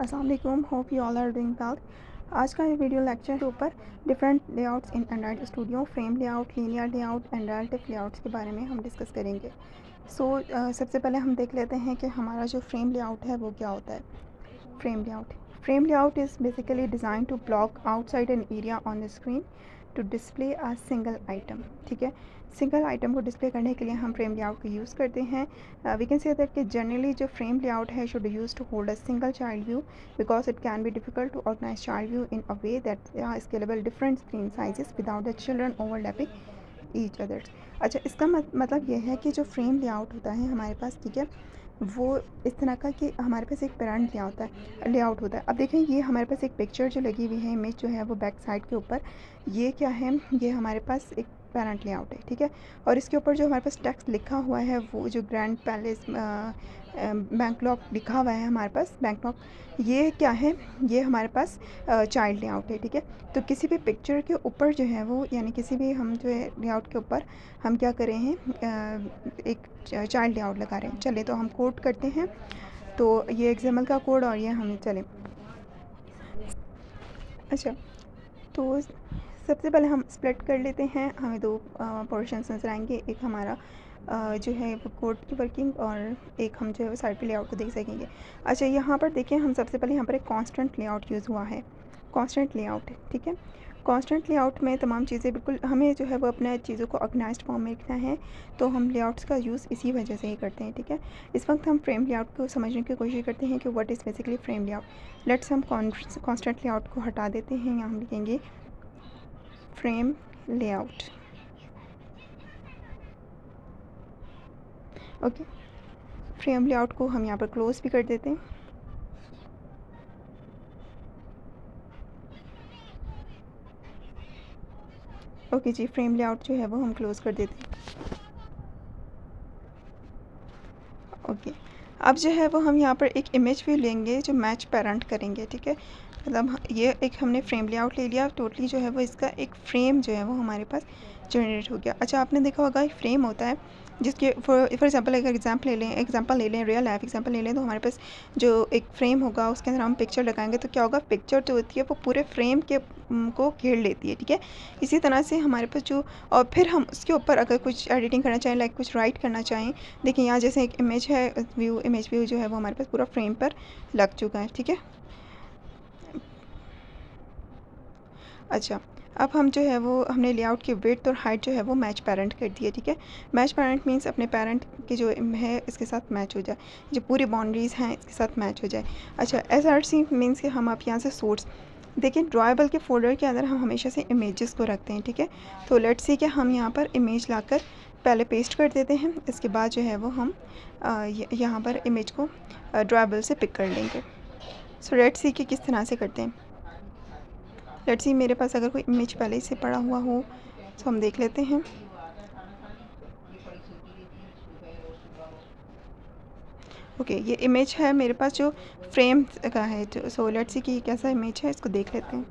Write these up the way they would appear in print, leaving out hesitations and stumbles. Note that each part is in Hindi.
अस्सलाम वालेकुम, hope you all are doing well. आज का ये वीडियो लेक्चर के ऊपर different layouts in Android Studio, frame layout, linear layout and relative layouts के बारे में हम डिस्कस करेंगे। सबसे पहले हम देख लेते हैं कि हमारा जो फ्रेम लेआउट है वो क्या होता है। Frame layout is basically design to block outside an area on the screen to display a single item. ठीक है, सिंगल आइटम को डिस्प्ले करने के लिए हम फ्रेम लेआउट को यूज़ करते हैं। वी कैन से दैट कि जनरली जो फ्रेम लेआउट है should use to hold a single child view because it can be difficult to organize child view in a way that scalable different screen sizes without the children overlapping each others. अच्छा, इसका मतलब ये है कि जो फ्रेम लेआउट होता है हमारे पास, ठीक है, वो इस तरह का कि हमारे पास एक पेरेंट लेआउट होता है। अब देखें, ये हमारे पास एक पिक्चर जो लगी हुई है, इमेज जो है वो बैक साइड के ऊपर, ये क्या है, ये हमारे पास एक पेरेंट लेआउट है। ठीक है, और इसके ऊपर जो हमारे पास टेक्स्ट लिखा हुआ है वो जो ग्रैंड पैलेस बैंकॉक लिखा हुआ है हमारे पास, बैंकॉक, ये क्या है, ये हमारे पास चाइल्ड लेआउट है। ठीक है, तो किसी भी पिक्चर के ऊपर जो है वो, यानी किसी भी हम जो है लेआउट के ऊपर हम क्या कर रहे हैं, एक चाइल्ड लेआउट लगा रहे हैं। चले तो हम कोड करते हैं, तो ये XML का कोड और ये हमें चले। अच्छा, तो सबसे पहले हम स्प्लिट कर लेते हैं। हमें दो पोर्शंस नज़र आएंगे, एक हमारा जो है वो कोड की वर्किंग और एक हम जो है वो साइड पे लेआउट को देख सकेंगे। अच्छा, यहाँ पर देखें, हम सबसे पहले यहाँ पर एक कांस्टेंट लेआउट यूज़ हुआ है, कांस्टेंट लेआउट है। ठीक है, कांस्टेंट लेआउट में तमाम चीज़ें बिल्कुल हमें जो है वो अपने चीज़ों को ऑर्गेनाइज्ड फॉर्म में रखना है, तो हम लेआउट्स का यूज़ इसी वजह से ही करते हैं। ठीक है, इस वक्त हम फ्रेम लेआउट को समझने की कोशिश करते हैं कि what is basically frame layout. Let's हम कांस्टेंट लेआउट को हटा देते हैं, यहाँ हम लिखेंगे frame layout. Okay, frame layout को हम यहाँ पर क्लोज भी कर देते हैं। ओके जी, फ्रेम लेआउट जो है वो हम क्लोज कर देते हैं। ओके, अब जो है वो हम यहाँ पर एक इमेज व्यू लेंगे जो मैच पेरेंट करेंगे। ठीक है, मतलब ये एक हमने फ्रेम लेआउट ले लिया, टोटली जो है वो इसका एक फ्रेम जो है वो हमारे पास जनरेट हो गया। अच्छा, आपने देखा होगा एक फ्रेम होता है जिसके फॉर एग्जांपल अगर एग्जांपल ले लें, रियल लाइफ एग्जांपल ले लें, तो हमारे पास जो एक फ्रेम होगा उसके अंदर हम पिक्चर लगाएंगे, तो क्या होगा, पिक्चर जो होती है वो पूरे फ्रेम के को घेर लेती है। ठीक है, इसी तरह से हमारे पास जो, और फिर हम उसके ऊपर अगर कुछ एडिटिंग करना चाहें, लाइक कुछ राइट करना चाहें, देखिए यहाँ जैसे एक इमेज है, इमेज व्यू जो है वो हमारे पास पूरा फ्रेम पर लग चुका है। ठीक है, अच्छा, अब हम जो है वो हमने लेआउट की विड्थ और हाइट जो है वो मैच पेरेंट कर दी है। ठीक है, मैच पेरेंट मीन्स अपने पेरेंट की जो है इसके साथ मैच हो जाए, जो पूरी बाउंड्रीज़ हैं इसके साथ मैच हो जाए। अच्छा, SRC मीन्स कि हम आप यहाँ से सोर्स देखिए, ड्राइबल के फोल्डर के अंदर हम हमेशा से इमेजेस को रखते हैं। ठीक है, तो लेट्स सी कि हम यहाँ पर इमेज लाकर पहले पेस्ट कर देते हैं, इसके बाद जो है वो हम यहाँ पर इमेज को ड्राइबल से पिक कर लेंगे। सो लेट्स सी कि किस तरह से करते हैं। लेट्स सी मेरे पास अगर कोई इमेज पहले से पड़ा हुआ हो तो हम देख लेते हैं। ओके, ये इमेज है मेरे पास जो फ्रेम का है, तो सो लेट्स सी कि कैसा इमेज है, इसको देख लेते हैं।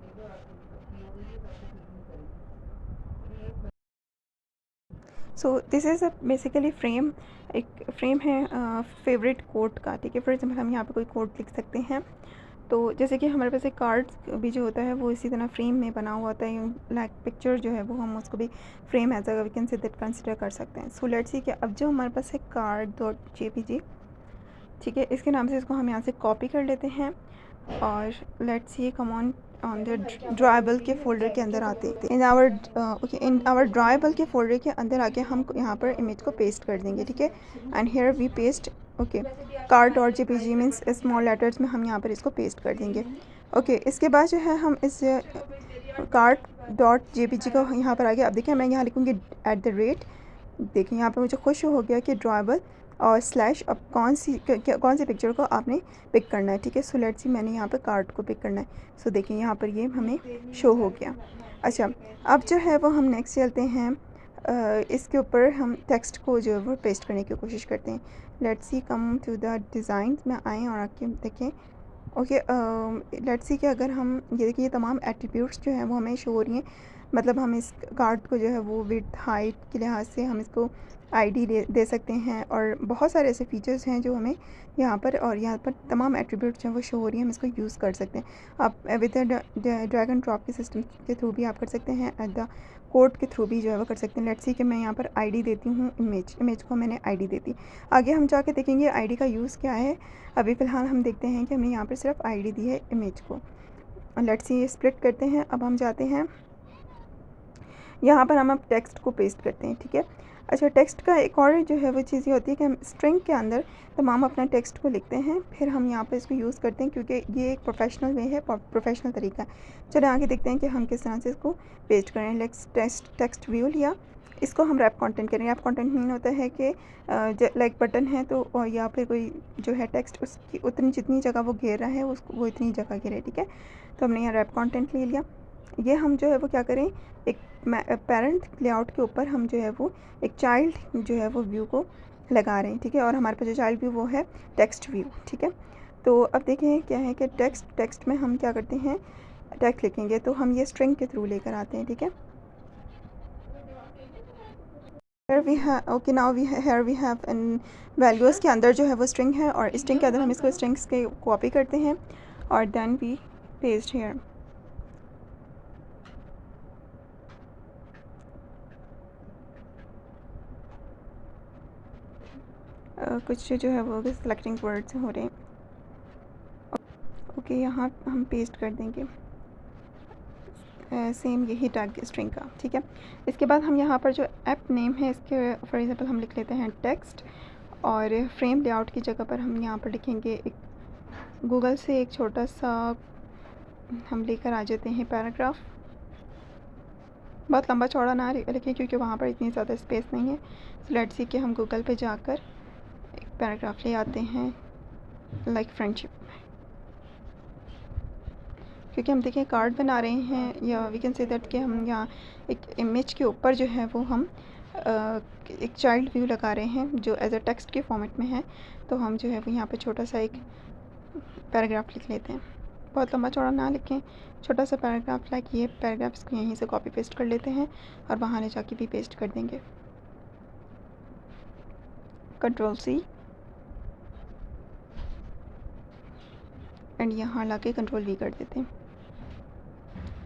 So this is a basically frame, एक फ्रेम है फेवरेट कोड का। ठीक है, फॉर एग्जाम्पल हम यहाँ पे कोई कोड लिख सकते हैं, तो जैसे कि हमारे पास एक कार्ड भी जो होता है वो इसी तरह फ्रेम में बना हुआ होता है, लाइक पिक्चर जो है वो हम उसको भी frame as a we can say that consider कर सकते हैं। सो लेट्स सी कि अब जो हमारे पास है card.jpg, ठीक है, इसके नाम से इसको हम यहाँ से कॉपी कर लेते हैं और let's see come on the dribble के फोल्डर के अंदर आते हैं। इन आवर ड्राइबल के फोल्डर के अंदर आके हम यहाँ पर इमेज को पेस्ट कर देंगे। ठीक है, and here we paste, okay, card.jpg means small letters में हम यहाँ पर इसको पेस्ट कर देंगे। ओके, इसके बाद जो है हम इस card.jpg को यहाँ पर आगे, अब देखिए मैं यहाँ लिखूँगी @ देखिए यहाँ पे मुझे खुश हो गया कि ड्राइबल और स्लैश, अब कौन सी पिक्चर को आपने पिक करना है। ठीक है, सो लेट्स सी मैंने यहाँ पे कार्ड को पिक करना है। सो देखिए यहाँ पर ये हमें शो हो गया। अच्छा, अब जो है वो हम नेक्स्ट चलते हैं, इसके ऊपर हम टेक्स्ट को जो है वो पेस्ट करने की कोशिश करते हैं। Let's see come to the design में आएँ और आके देखें। ओके, लेट्स सी कि अगर हम ये देखिए, ये तमाम एट्रीब्यूट्स जो हैं वो हमें शो हो रही हैं। मतलब हम इस कार्ड को जो है वो विड्थ हाइट के लिहाज से हम इसको आईडी दे सकते हैं, और बहुत सारे ऐसे फीचर्स हैं जो हमें यहाँ पर, और यहाँ पर तमाम एट्रीब्यूट्स जो वो शो हो रही हैं, हम इसको यूज़ कर सकते हैं। आप विद ड्रैग एंड ड्रॉप के सिस्टम के थ्रू भी आप कर सकते हैं, एट द कोड के थ्रू भी जो है वो कर सकते हैं। लेट्स सी कि मैं यहाँ पर आईडी देती हूँ, इमेज को मैंने आईडी दे दी। आगे हम जाके देखेंगे आईडी का यूज़ क्या है। अभी फ़िलहाल हम देखते हैं कि हमने यहाँ पर सिर्फ आईडी दी है इमेज को। लेट्स सी स्प्लिट करते हैं। अब हम जाते हैं यहाँ पर, हम अब टेक्स्ट को पेस्ट करते हैं, ठीक है। अच्छा, टेक्स्ट का एक और जो है वो चीज़ ये होती है कि हम स्ट्रिंग के अंदर तमाम अपना टेक्स्ट को लिखते हैं, फिर हम यहाँ पर इसको यूज़ करते हैं, क्योंकि ये एक प्रोफेशनल वे है, प्रोफेशनल तरीका है। चलो आगे देखते हैं कि हम किस तरह से इसको पेस्ट करें। लेट्स टेक्स्ट व्यू लिया, इसको हम रैप कंटेंट करें। रैप कंटेंट मीन होता है कि लाइक बटन है तो, और या फिर कोई जो है टेक्स्ट, उसकी उतनी जितनी जगह वो घेर रहा है उसको वो इतनी जगह घेरे, ठीक है। तो हमने यहाँ रैप कंटेंट ले लिया। ये हम जो है वो क्या करें, एक पेरेंट लेआउट के ऊपर हम जो है वो एक चाइल्ड जो है वो व्यू को लगा रहे हैं, ठीक है। और हमारे पास जो चाइल्ड व्यू वो है टेक्स्ट व्यू, ठीक है। तो अब देखें क्या है कि टेक्स्ट में हम क्या करते हैं, टेक्स्ट लिखेंगे तो हम ये स्ट्रिंग के थ्रू लेकर आते हैं, ठीक है। Okay, now here we have N values के अंदर जो है वो स्ट्रिंग है, और स्ट्रिंग के अंदर हम इसको स्ट्रिंग्स के कॉपी करते हैं और देन वी पेस्ट हेयर। कुछ जो है वो सेलेक्टिंग वर्ड्स हो रहे हैं। ओके, यहाँ हम पेस्ट कर देंगे सेम यही टैग स्ट्रिंग का, ठीक है। इसके बाद हम यहाँ पर जो ऐप नेम है इसके फॉर एग्जांपल हम लिख लेते हैं टेक्स्ट, और फ्रेम लेआउट की जगह पर हम यहाँ पर लिखेंगे एक गूगल से एक छोटा सा हम लेकर आ जाते हैं पैराग्राफ। बहुत लंबा चौड़ा ना लिखें क्योंकि वहाँ पर इतनी ज़्यादा स्पेस नहीं है। सो लेट्स सी कि हम गूगल पे जाकर एक पैराग्राफ ले आते हैं लाइक फ्रेंडशिप, क्योंकि हम देखें कार्ड बना रहे हैं, या वी कैन से दैट कि हम यहाँ एक इमेज के ऊपर जो है वो हम एक चाइल्ड व्यू लगा रहे हैं जो एज अ टेक्स्ट के फॉर्मेट में है। तो हम जो है वो यहाँ पे छोटा सा एक पैराग्राफ लिख लेते हैं। बहुत लंबा चौड़ा ना लिखें, छोटा सा पैराग्राफ, लाइक ये पैराग्राफ इसको यहीं से कॉपी पेस्ट कर लेते हैं और वहाँ ले जाके भी पेस्ट कर देंगे। Ctrl+C एंड यहाँ लाके Ctrl+V कर देते हैं।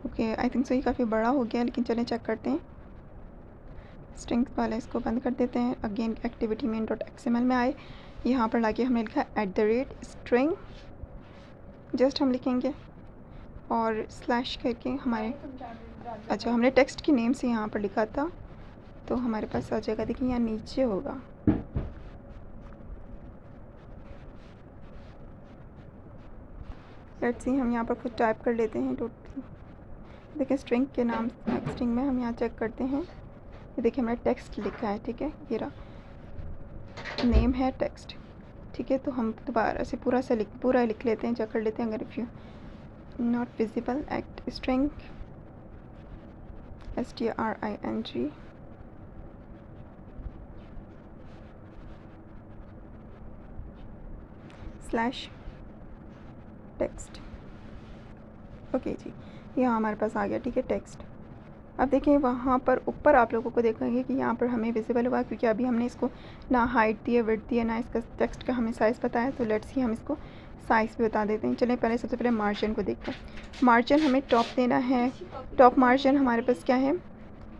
ओके, आई थिंक सो ये काफ़ी बड़ा हो गया, लेकिन चलें चेक करते हैं। स्ट्रिंग्स वाला इसको बंद कर देते हैं। Again activity main dot XML में आए, यहाँ पर लाके हमने लिखा @string, जस्ट हम लिखेंगे और स्लैश करके हमारे, अच्छा हमने टेक्स्ट की नेम से यहाँ पर लिखा था तो हमारे पास आ जाएगा। देखिए यहाँ नीचे होगा, लेट्स सी हम यहाँ पर कुछ टाइप कर लेते हैं टोटल। देखिए स्ट्रिंग के नाम, स्ट्रिंग में हम यहाँ चेक करते हैं, ये देखिए हमारा टेक्स्ट लिखा है, ठीक है। ये रहा नेम है टेक्स्ट, ठीक है। तो हम दोबारा से पूरा लिख लेते हैं, चेक कर लेते हैं। अगर if you not visible act string STRING slash text. Okay जी, यहाँ हमारे पास आ गया, ठीक है, टेक्स्ट। अब देखें वहाँ पर ऊपर आप लोगों को देखेंगे कि यहाँ पर हमें विजिबल हुआ, क्योंकि अभी हमने इसको ना हाइट दी है, विड्थ दी है, ना इसका टेक्स्ट का हमें साइज़ पता है। तो लेट्स सी हम इसको साइज़ भी बता देते हैं। चलें पहले सबसे पहले मार्जिन को देखते हैं। मार्जिन हमें टॉप देना है। टॉप मार्जिन हमारे पास क्या है,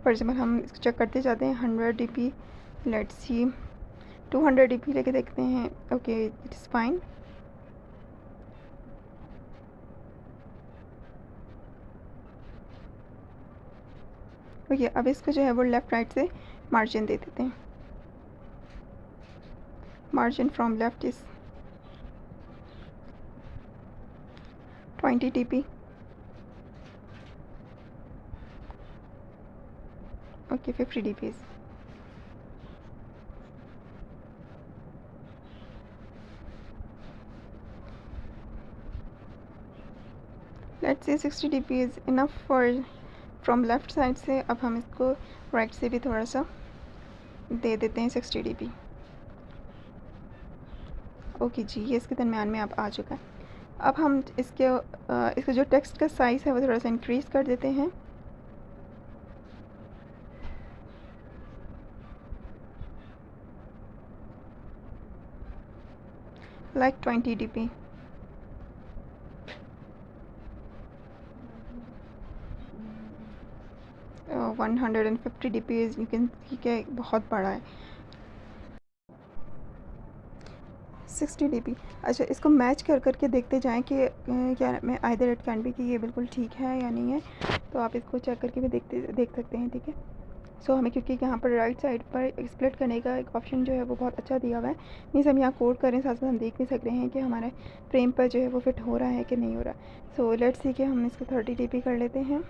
फॉर एग्जाम्पल हम इसको चेक करते जाते हैं। 100 dp, लेट्स सी 200 dp लेके देखते हैं। Okay, it is fine. Okay, अब इसको जो है वो लेफ़्ट राइट से मार्जिन दे देते हैं। Margin from left is 20 dp। Okay, 50 dp। Let's say 60 dp is enough for from left side से। अब हम इसको राइट से भी थोड़ा सा दे देते हैं 60 dp। ओके जी, ये इसके दरम्यान में अब आ चुका है। अब हम इसके जो टेक्स्ट का साइज़ है वो थोड़ा सा इंक्रीज़ कर देते हैं। like 20 dp. 150 dp is you can see कि बहुत बड़ा है. 60 dp. अच्छा, इसको मैच कर करके देखते जाएं कि क्या मैं आइदर इट कैन बी कि ये बिल्कुल ठीक है या नहीं है. तो आप इसको चेक करके भी देख सकते हैं. ठीक है. सो हमें क्योंकि यहाँ पर राइट साइड पर स्प्लिट करने का एक ऑप्शन जो है वो बहुत अच्छा दिया हुआ है. मीन्स हम यहाँ कोड करें साथ साथ हम देख भी सक रहे हैं कि हमारे फ्रेम पर जो है वो फिट हो रहा है कि नहीं हो रहा. सो लेट्स सी कि हम इसको 30 dp कर लेते हैं.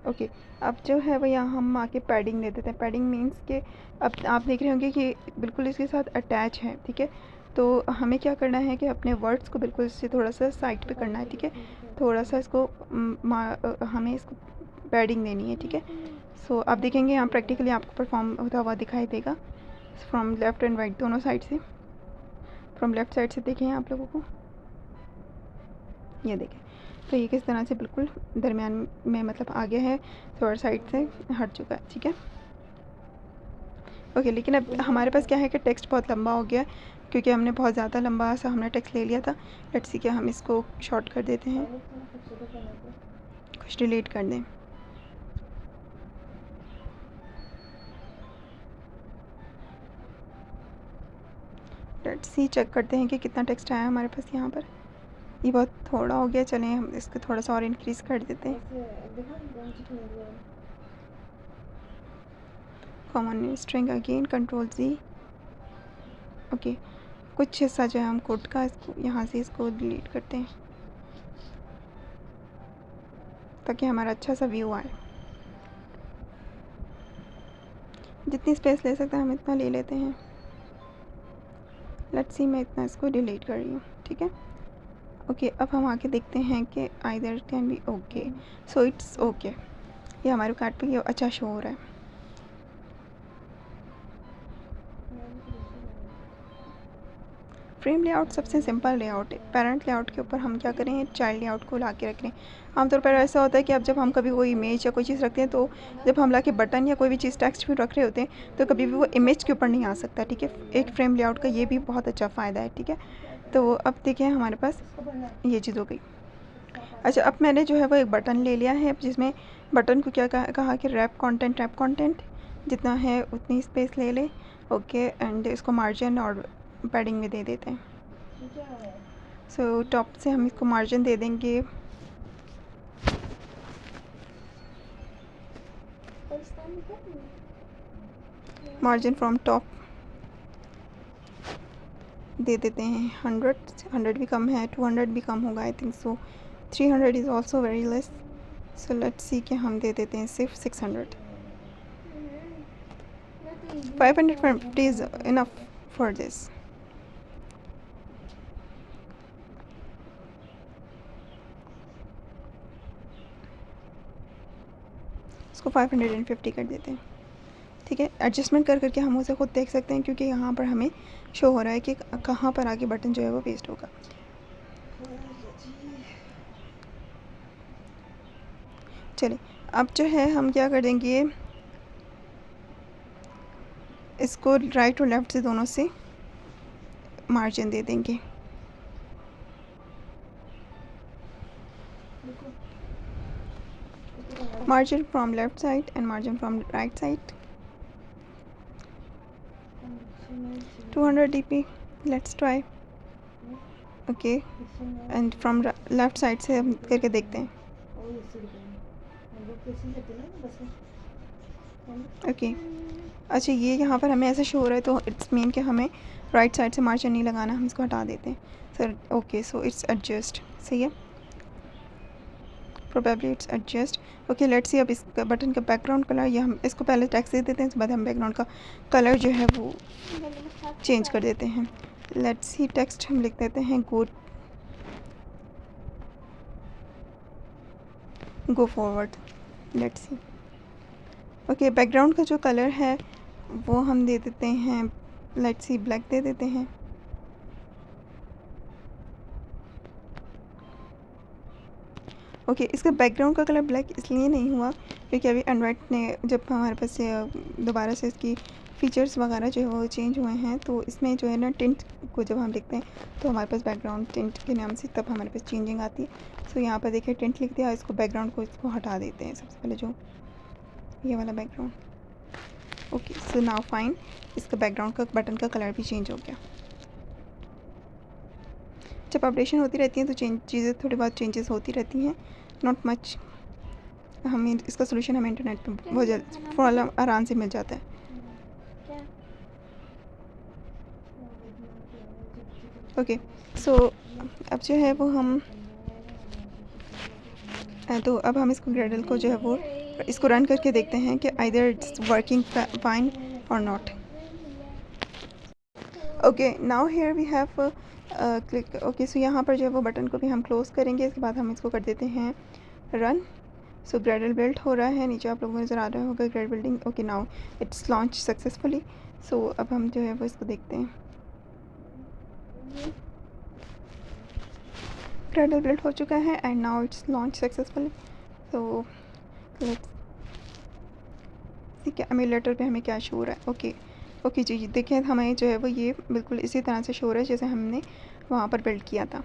ओके. अब जो है वो यहाँ हम आके पैडिंग दे देते हैं. पैडिंग मीन्स कि अब आप देख रहे होंगे कि बिल्कुल इसके साथ अटैच है. ठीक है. तो हमें क्या करना है कि अपने वर्ड्स को बिल्कुल इससे थोड़ा सा साइड पे करना है. ठीक है. थोड़ा सा इसको हमें इसको पैडिंग देनी है. ठीक है. सो आप देखेंगे यहाँ प्रैक्टिकली आपको परफॉर्म होता हुआ दिखाई देगा फ्रॉम लेफ़्ट एंड राइट दोनों साइड से. फ्रॉम लेफ़्ट साइड से देखें आप लोगों को, ये देखें. तो ये किस तरह से बिल्कुल दरमियान में मतलब आगे है, थोड़ा साइड से हट चुका है. ठीक है. ओके. लेकिन अब हमारे पास क्या है कि टेक्स्ट बहुत लंबा हो गया क्योंकि हमने बहुत ज़्यादा लंबा सा हमने टेक्स्ट ले लिया था. लेट्स सी कि हम इसको शॉर्ट कर देते हैं, कुछ डिलीट कर दें. लेट्स सी चेक करते हैं कि कितना टेक्स्ट आया हमारे पास यहाँ पर. ये बहुत थोड़ा हो गया. चलें हम इसको थोड़ा सा और इंक्रीज़ कर देते हैं. Common string again control Z. Okay. कुछ हिस्सा जो है हम कोड का इसको यहाँ से इसको डिलीट करते हैं ताकि हमारा अच्छा सा व्यू आए. जितनी स्पेस ले सकते हैं हम इतना ले लेते हैं. लेट्स सी मैं इतना इसको डिलीट कर रही हूँ. ठीक है. ओके. अब हम आके देखते हैं कि either can be okay. So it's okay. ये हमारे कार्ड पे ये अच्छा शो हो रहा है. फ्रेम लेआउट सबसे सिंपल लेआउट है. पेरेंट लेआउट के ऊपर हम क्या करें, चाइल्ड लेआउट को ला के रख रहे हैं. आमतौर पर ऐसा होता है कि अब जब हम कभी कोई इमेज या कोई चीज़ रखते हैं तो जब हम ला के बटन या कोई भी चीज़ टेक्स्ट भी रख रहे होते हैं तो कभी भी वो इमेज के ऊपर नहीं आ सकता. ठीक है. एक फ्रेम लेआउट का ये भी बहुत अच्छा फ़ायदा है. ठीक है. तो अब देखिए हमारे पास ये चीज़ हो गई. अच्छा, अब मैंने जो है वो एक बटन ले लिया है जिसमें बटन को क्या कहा कि रैप कंटेंट जितना है उतनी स्पेस ले ले. ओके. एंड इसको मार्जिन और पैडिंग में दे देते हैं. सो टॉप से हम इसको मार्जिन दे देंगे. मार्जिन फ्रॉम टॉप दे देते हैं 100 भी कम है, 200 भी कम होगा I think so. 300 is also very less. So let's see कि हम दे देते हैं सिर्फ 600. 550 इज़ इनफ फॉर दिस. इसको 550 कर देते हैं. ठीक है. एडजस्टमेंट कर करके हम उसे खुद देख सकते हैं क्योंकि यहाँ पर हमें शो हो रहा है कि कहाँ पर आगे बटन जो है वो पेस्ट होगा. चलिए अब जो है हम क्या कर देंगे, इसको राइट और लेफ़्ट से दोनों से मार्जिन दे देंगे. Margin from left side and margin from right side. 200 dp. Let's try. Okay. And from left side से हम करके देखते हैं. ओके. अच्छा, ये यहाँ पर हमें ऐसे शो हो रहा है तो इट्स मीन कि हमें राइट साइड से मार्जिन नहीं लगाना, हम इसको हटा देते हैं. Sir okay. So it's adjust. सही है. Probably it's adjust. Okay. Let's see अब इस बटन का बैकग्राउंड कलर या हम इसको पहले टेक्स्ट दे देते हैं, उसके बाद हम बैकग्राउंड का कलर जो है वो चेंज कर देते हैं. लेट्स सी टेक्स्ट हम लिख देते हैं go forward. Let's see. Okay. Background का जो कलर है वो हम दे देते हैं, लेट्स सी ब्लैक दे देते हैं. ओके. इसका बैकग्राउंड का कलर ब्लैक इसलिए नहीं हुआ क्योंकि अभी एंड्रॉयड ने जब हमारे पास दोबारा से इसकी फीचर्स वगैरह जो है वो चेंज हुए हैं। तो इसमें जो है ना टिंट को जब हम लिखते हैं तो हमारे पास बैकग्राउंड टिंट के नाम से तब हमारे पास चेंजिंग आती है। सो यहाँ पर देखिए टिंट लिख दिया, इसको बैकग्राउंड को इसको हटा देते हैं सबसे पहले, जो ये वाला background. Okay, so now fine, इसका बैकग्राउंड का बटन का कलर भी चेंज हो गया। जब अपडेशन होती रहती है तो चीज़ें थोड़ी बहुत चेंजेस होती रहती हैं, नॉट मच। हमें इसका सोल्यूशन हमें इंटरनेट पर बहुत जल्द फौरन आराम से मिल जाता है। ओके, सो अब जो है वो हम तो अब हम इसको ग्रेडल को जो है वो इसको रन करके देखते हैं कि आइदर इट्स वर्किंग फाइन और नॉट। Okay, now here we have click. Okay, so यहाँ पर जो है वो बटन को भी हम क्लोज़ करेंगे। इसके बाद हम इसको कर देते हैं रन। सो ग्रेडल बिल्ड हो रहा है, नीचे आप लोगों को नज़र आ रहा होगा Gradle building. Okay, now it's launch successfully. So अब हम जो है वो इसको देखते हैं। ग्रेडल बिल्ड हो चुका है and now it's launch successfully. So let's ठीक है, एमुलेटर पे हमें क्या शो हो रहा है। ओके जी, देखिए हमें जो है वो ये बिल्कुल इसी तरह से शो हो रहा है जैसे हमने वहाँ पर बिल्ड किया था।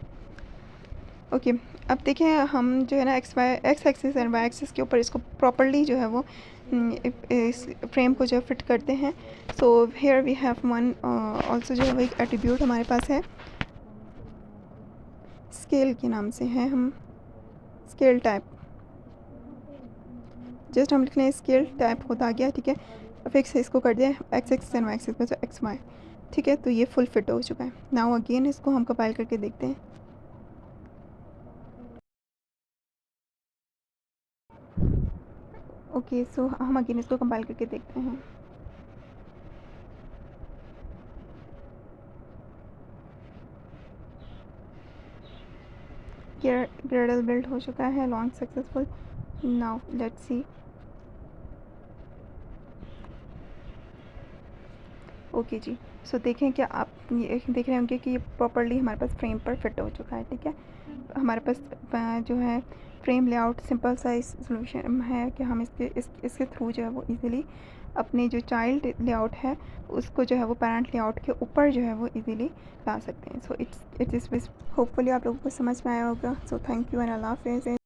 ओके, अब देखें हम जो है ना X axis and Y axis के ऊपर इसको प्रॉपर्ली जो है वो इस फ्रेम को जो फिट करते हैं। So here we have one also जो है वो एक एट्रीब्यूट हमारे पास है, स्केल के नाम से है, हम स्केल टाइप जस्ट हम लिख लें स्केल टाइप होता आ गया। ठीक है, फिक्स इसको कर दिया X axis and Y axis पे, तो एक्स वाई। ठीक है, तो ये फुल फिट हो चुका है। नाउ अगेन इसको हम कंपाइल करके देखते हैं। ओके, सो हम अगेन इसको कंपाइल करके देखते हैं। ग्रेडल बिल्ड हो चुका है, launch successful. Now let's see. Okay जी, सो देखें कि आप ये देख रहे होंगे कि ये प्रॉपर्ली हमारे पास फ्रेम पर फिट हो चुका है। ठीक है, हमारे पास जो है फ्रेम लेआउट सिंपल सा सोल्यूशन है कि हम इसके थ्रू जो है वो इजीली अपने जो चाइल्ड लेआउट है उसको जो है वो पेरेंट लेआउट के ऊपर जो है वो इजीली ला सकते हैं। सो इट्स होपफुली आप लोगों को समझ में आया होगा। सो थैंक यू एंड अल्लाह हाफ़िज़।